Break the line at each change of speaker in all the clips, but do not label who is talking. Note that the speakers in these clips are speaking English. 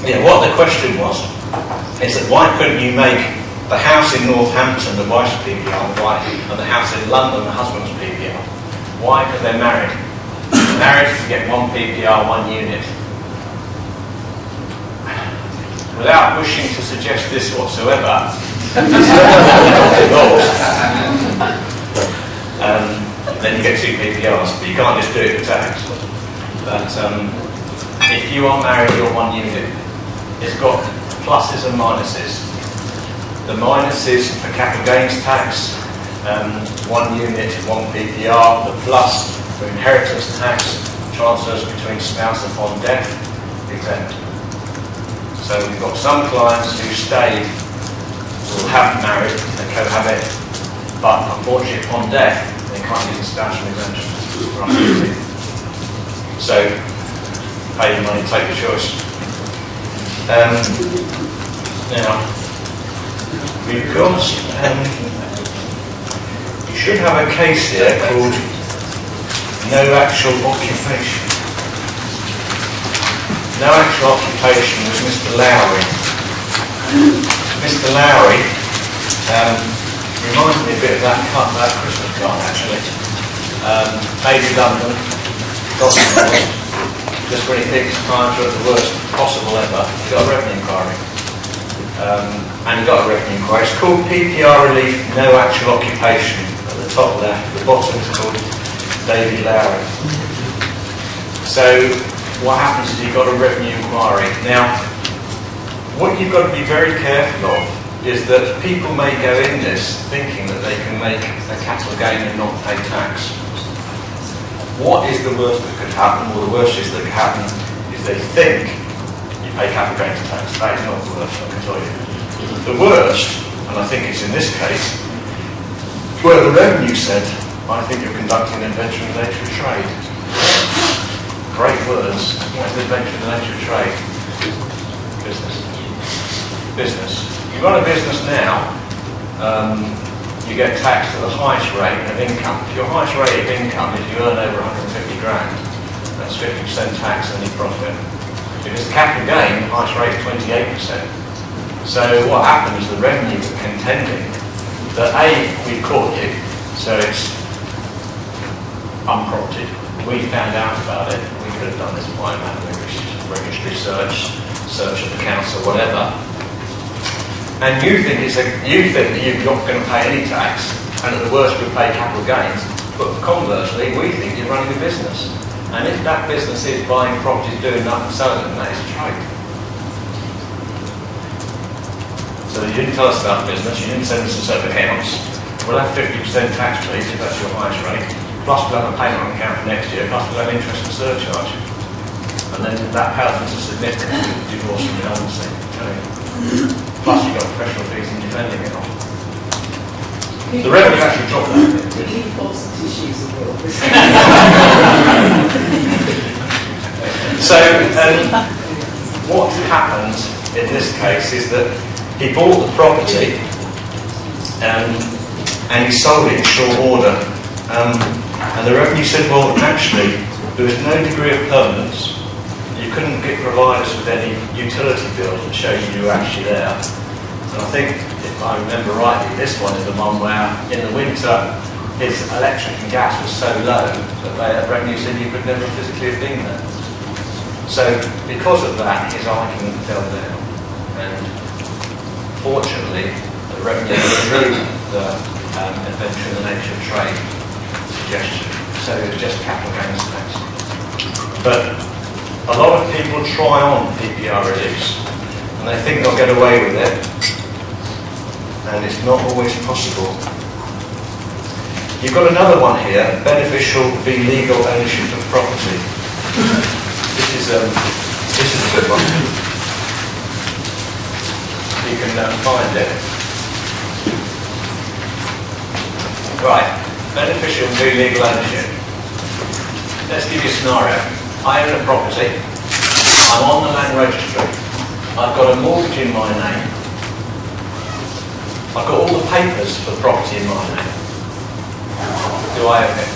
Yeah, what the question was is that why couldn't you make the house in Northampton the wife's PPR, and the house in London the husband's PPR? Why? Because they're married. Married, you get one PPR, one unit. Without wishing to suggest this whatsoever, divorced, then you get two PPRs, but you can't just do it for tax. But if you are married, you're one unit. It's got pluses and minuses. The minuses for capital gains tax, one unit, one PPR. The plus for inheritance tax, transfers between spouse upon death, exempt. So we've got some clients who stayed, will have married and cohabit, but unfortunately upon death they can't use the statutory exemption. So pay the money, take the choice. Now we've got, you should have a case here called no actual occupation. No actual occupation was Mr. Lowry. Mr. Lowry reminds me a bit of that Christmas card actually. Made redundant, got divorced. Just when he thinks times are at the worst possible ever, he got a revenue inquiry. And he got a revenue inquiry. It's called PPR relief, no actual occupation. At the top left, the bottom is called David Lowry. So what happens is he got a revenue inquiry. Now, what you've got to be very careful of is that people may go in this thinking that they can make a capital gain and not pay tax. What is the worst that could happen, or the worst is that could happen, is they think you pay capital gains tax. That is not the worst, I can tell you. The worst, and I think it's in this case, where the revenue said, I think you're conducting an inventory in the nature of trade. Great words. What is the inventory in the nature of trade? Business. Business. You run a business now, you get taxed at the highest rate of income. If your highest rate of income is you earn over 150 grand, that's 50% tax on your profit. If it's capital gain, the highest rate is 28%. So what happens, the revenue is contending that A, we've caught you, so it's unprompted. We found out about it, we could have done this by manual registry search of the council, whatever. And you think that you're not going to pay any tax, and at the worst you'll pay capital gains. But conversely, we think you're running a business. And if that business is buying properties, doing that and selling them, that is a trade. So you didn't tell us about the business, you didn't send us a set of accounts. We'll have 50% tax please, if that's your highest rate. Plus we'll have a payment on account for next year, plus we'll have interest and surcharge. And then that pales into significant divorce and redundancy. Plus you've got professional fees in defending it all. The revenue actually dropped that bit.
We keep all some tissues of yours.
So what happened in this case is that he bought the property and he sold it in short order. And the revenue said, well, actually, there was no degree of permanence. You couldn't get providers with any utility bills that show you were actually there. And I think, if I remember rightly, this one is the one where, in the winter, his electric and gas was so low that the revenue said you could never physically have been there. So, because of that, his argument fell down. And fortunately, the revenue withdrew the inventory in the nature of trade suggestion. So it was just capital gains tax. But a lot of people try on PPR reliefs and they think they'll get away with it, and it's not always possible. You've got another one here, beneficial v legal ownership of property. This is a good one. You can find it. Right, beneficial v legal ownership. Let's give you a scenario. I own a property, I'm on the land registry, I've got a mortgage in my name, I've got all the papers for the property in my name. Do I own it?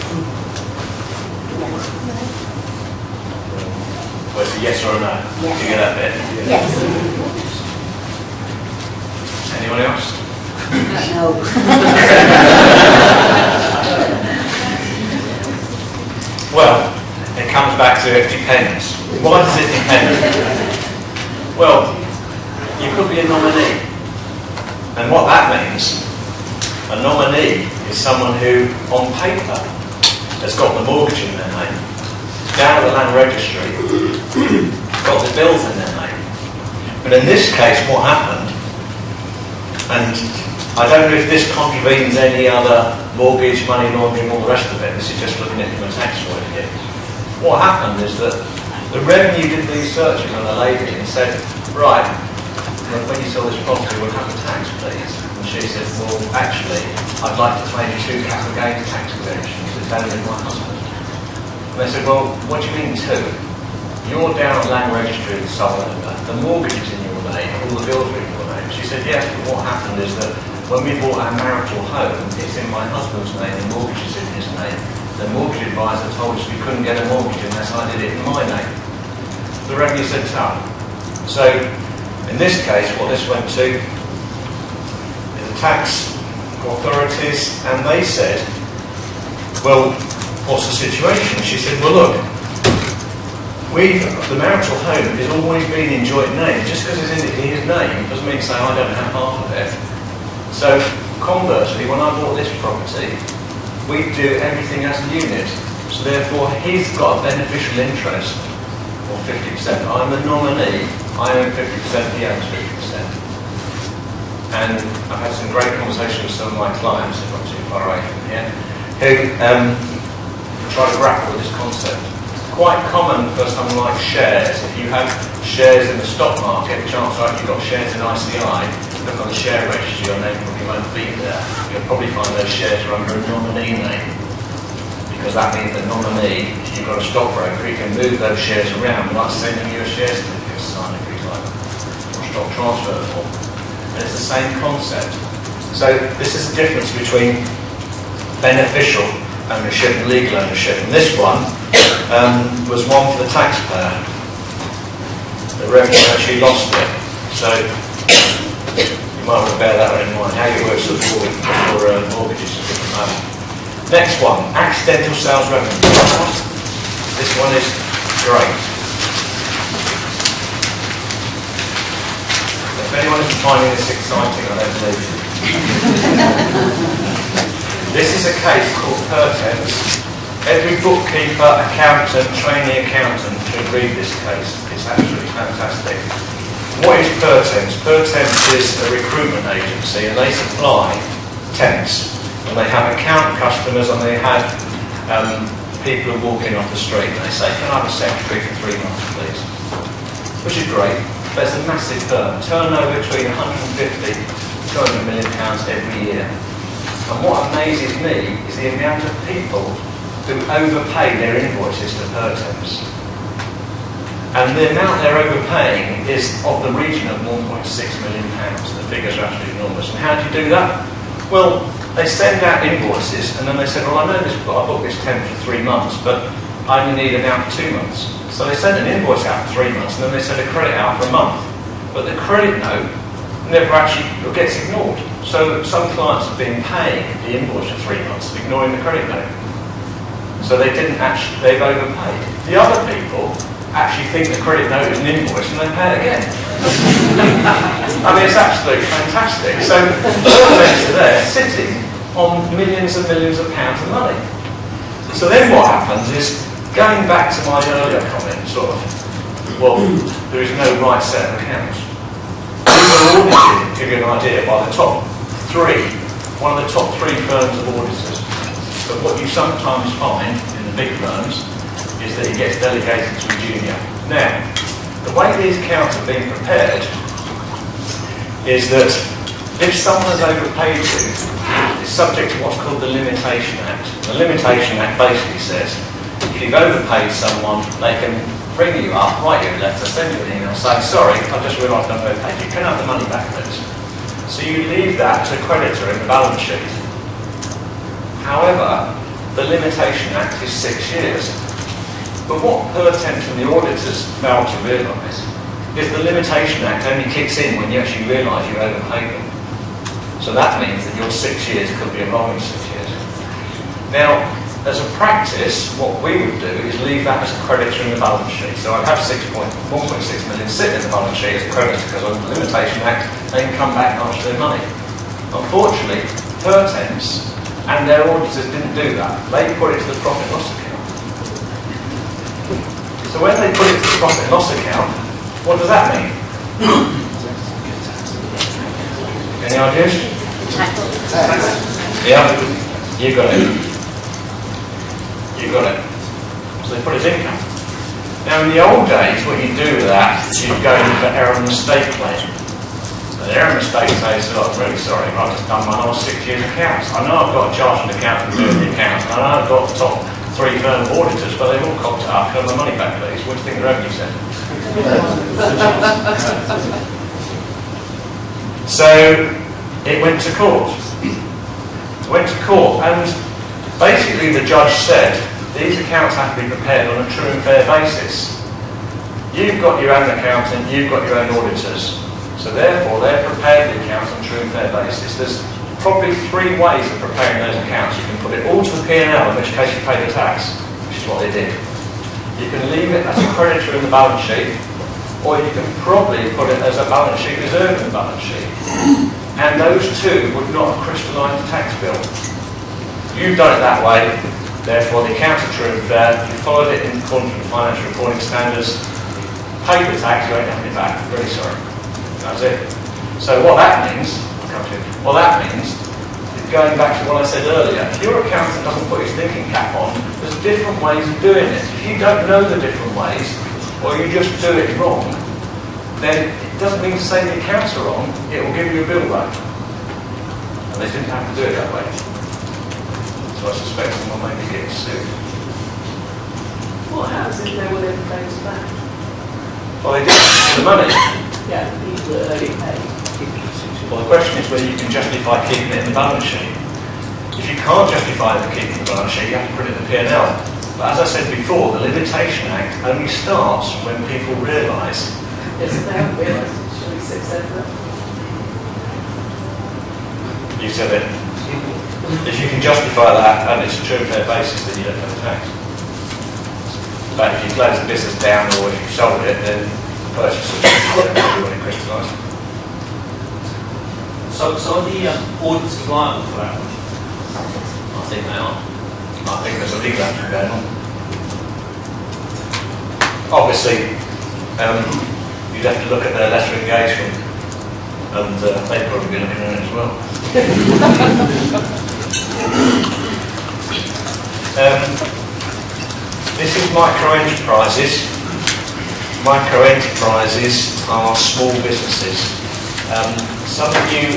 a yes or a no?
Yes.
Do you get that bit?
Yes.
Anyone else?
No.
Well, it comes back to it depends. Why does it depend? Well, you could be a nominee. And what that means, a nominee is someone who, on paper, has got the mortgage in their name, down at the land registry, got the bills in their name. But in this case, what happened, and I don't know if this contravenes any other mortgage, money laundering, all the rest of it, this is just looking at it from a tax point of view. What happened is that the revenue did these searches on a lady and said, right, when you sell this property, we'll have a tax, please. And she said, well, actually, I'd like to claim 2 capital gains tax exemptions with only my husband. And they said, well, what do you mean 2? You're down at land registry as sole owner, the mortgage is in your name, all the bills are in your name. She said, yes, but what happened is that when we bought our marital home, it's in my husband's name, the mortgage is in his name. The mortgage advisor told us we couldn't get a mortgage unless I did it in my name. The revenue said so. So, in this case, what this went to is the tax authorities, and they said, well, what's the situation? She said, well, look, the marital home has always been in joint name. Just because it's in his name doesn't mean to say I don't have half of it. So, conversely, when I bought this property, we do everything as a unit. So therefore, he's got a beneficial interest, or 50%. I'm the nominee, I own 50%, he owns 50%. And I've had some great conversations with some of my clients, if not too far away from here, who try to grapple with this concept. Quite common for something like shares. If you have shares in the stock market, chances are if you've got shares in ICI, look on the share registry, your name probably won't be there. You'll probably find those shares are under a nominee name. Because that means the nominee, if you've got a stockbroker, he can move those shares around, like sending you a share certificate to sign if you like, or stock transfer form. And it's the same concept. So this is the difference between beneficial ownership and legal ownership. And this one was one for the taxpayer. The revenue actually lost it. So you might want to bear that in mind, how you work for mortgages at different moment. Next one, accidental sales revenue. This one is great. If anyone is finding this exciting, I don't believe it. This is a case called Pertens. Every bookkeeper, accountant, trainee accountant should read this case. It's absolutely fantastic. What is Pertens? Pertens is a recruitment agency and they supply temps. And they have account customers and they have people who walk in off the street and they say, can I have a secretary for 3 months, please? Which is great, but it's a massive firm. Turnover between 150 to 200 million pounds every year. And what amazes me is the amount of people who overpay their invoices to Pertens. And the amount they're overpaying is of the region of 1.6 million pounds. The figures are absolutely enormous. And how do you do that? Well, they send out invoices and then they said, well, I know this, I booked this tent for 3 months, but I only need it out for 2 months. So they send an invoice out for 3 months and then they send a credit out for a month. But the credit note never actually gets ignored. So some clients have been paying the invoice for 3 months, ignoring the credit note. So they didn't actually, they've overpaid. The other people actually think the credit note is an invoice and they pay it again. I mean, it's absolutely fantastic. So Pertens are there sitting on millions and millions of pounds of money. So then what happens is, going back to my earlier comment, sort of, well, there is no right set of accounts. We were audited, to give you an idea, by the top 3, one of the top 3 firms of auditors. But what you sometimes find in the big firms is that it gets delegated to a junior. Now, the way these accounts are being prepared is that if someone has overpaid you, it's subject to what's called the Limitation Act. The Limitation Act basically says if you've overpaid someone, they can ring you up, write you a letter, send you an email, say, sorry, I just realised I've overpaid you, can I have the money back, please? So you leave that to a creditor in the balance sheet. However, the Limitation Act is 6 years. But what per temps and the auditors fail to realise is the Limitation Act only kicks in when you actually realise you overpaid them. So that means that your 6 years could be a rolling 6 years. Now, as a practice, what we would do is leave that as a creditor in the balance sheet. So I'd have 1.6 million sit in the balance sheet as a creditor because of the Limitation Act, they can come back and ask their money. Unfortunately, per temps and their auditors didn't do that. They put it to the profit and loss account. So when they put it to the profit and loss account, what does that mean? Any ideas? Yeah, you got it. You got it. So they put it as income. Now in the old days, what you do with that is you go into the error and mistake claim. The error and mistake says, oh, I'm really sorry, I've just done my last 6 years accounts. I know I've got a chartered accountant doing the accounts. I know I've got the top 3 firm auditors, but they've all cocked it up. Can I have my money back, please? What do you think the revenue said? So it went to court. And basically the judge said these accounts have to be prepared on a true and fair basis. You've got your own accountant, you've got your own auditors, so therefore they're prepared the accounts on a true and fair basis. There's probably 3 ways of preparing those accounts. You can put it all to the P&L, in which case you pay the tax, which is what they did. You can leave it as a creditor in the balance sheet, or you can probably put it as a balance sheet reserve in the balance sheet. And those two would not have crystallised the tax bill. You've done it that way, therefore the accounts are true and fair, you followed it in accordance with the financial reporting standards, paid the tax, you ain't having it back. Really sorry. That's it. So what that means, going back to what I said earlier, if your accountant doesn't put his thinking cap on, there's different ways of doing it. If you don't know the different ways, or you just do it wrong, then it doesn't mean to say the accounts are wrong, it will give you a bill back. And they didn't have to do it that way. So I suspect someone may be getting sued.
What happens if no one ever pays back?
Well, they didn't the money.
Yeah, the people that early paid.
Well, the question is whether you can justify keeping it in the balance sheet. If you can't justify keeping it in the balance sheet, you have to put it in the P&L. But as I said before, the Limitation Act only starts when people realise.
Yes, they haven't realised it. Shall we accept that?
You said it. If you can justify that and it's a true and fair basis, then you don't pay the tax. But if you close the business down or if you sold it, then the purchaser will be crystallised.
So are the auditors liable for that? I think they are.
I think there's a legal action going on. Obviously, you'd have to look at their letter of engagement, and they'd probably be looking at it as well. This is micro-enterprises. Micro-enterprises are small businesses. Some of you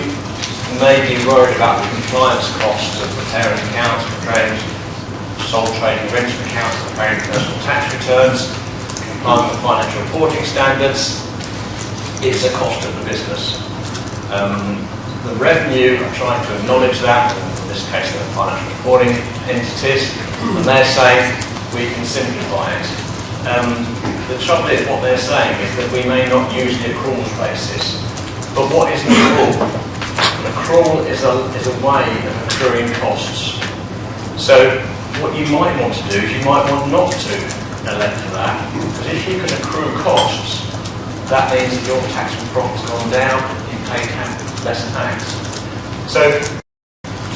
may be worried about the compliance costs of preparing accounts, preparing sole trading rental accounts, preparing personal tax returns, complying with financial reporting standards. It's a cost of the business. The revenue are trying to acknowledge that, in this case they're financial reporting entities, and they're saying we can simplify it. The trouble is, what they're saying is that we may not use the accruals basis. But what is an accrual? An accrual is a way of accruing costs. So what you might want to do is you might want not to elect for that, because if you can accrue costs, that means that your taxable profit's gone down, you pay less tax. So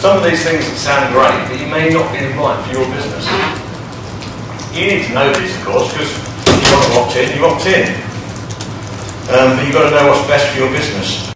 some of these things sound great, but you may not be right for your business. You need to know these, of course, because if you want to opt in, you opt in. But you've got to know what's best for your business.